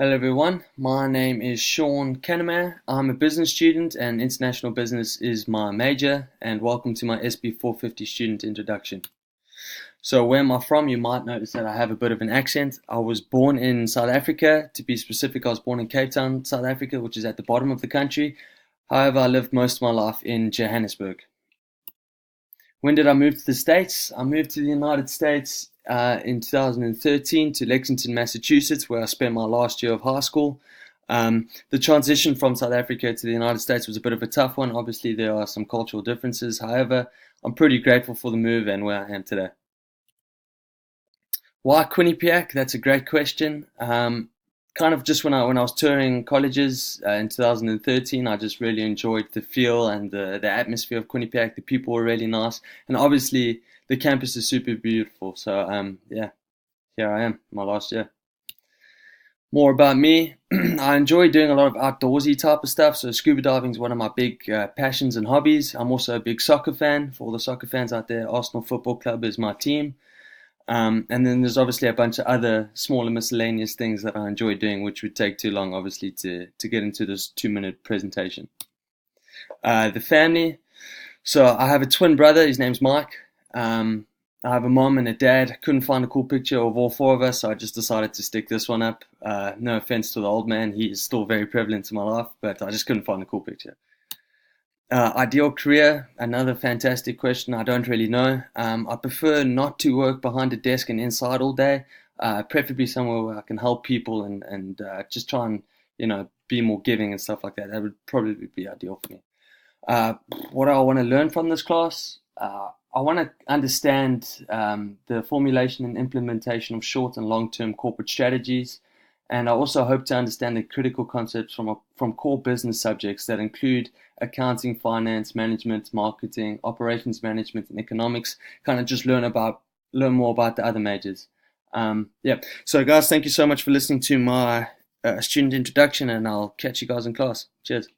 Hello everyone, my name is Sean Kanamare. I'm a business student and international business is my major, and welcome to my SB 450 student introduction. So where am I from? You might notice that I have a bit of an accent. I was born in South Africa. To be specific, I was born in Cape Town, South Africa, which is at the bottom of the country. However, I lived most of my life in Johannesburg. When did I move to the States? I moved to the United States in 2013 to Lexington, Massachusetts, where I spent my last year of high school. The transition from South Africa to the United States was a bit of a tough one. Obviously, there are some cultural differences. However, I'm pretty grateful for the move and where I am today. Why Quinnipiac? That's a great question. Kind of just when I was touring colleges in 2013, I just really enjoyed the feel and the atmosphere of Quinnipiac. The people were really nice, and obviously the campus is super beautiful. So yeah, here I am, my last year. More about me. I enjoy doing a lot of outdoorsy type of stuff. So scuba diving is one of my big passions and hobbies. I'm also a big soccer fan. For all the soccer fans out there, Arsenal Football Club is my team. And then there's obviously a bunch of other smaller miscellaneous things that I enjoy doing, which would take too long, obviously, to get into this 2 minute presentation. The family. So I have a twin brother. His name's Mike. I have a mom and a dad. Couldn't find a cool picture of all four of us, so I just decided to stick this one up. No offense to the old man. He is still very prevalent in my life, but I just couldn't find a cool picture. Ideal career, another fantastic question. I don't really know. I prefer not to work behind a desk and inside all day. Preferably somewhere where I can help people and just try and be more giving and stuff like that. That would probably be ideal for me. Uh, what do I want to learn from this class? I want to understand the formulation and implementation of short and long-term corporate strategies, and I also hope to understand the critical concepts from core business subjects that include accounting, finance, management, marketing, operations management, and economics. Kind of just learn more about the other majors. Yeah. So guys, thank you so much for listening to my student introduction, and I'll catch you guys in class. Cheers.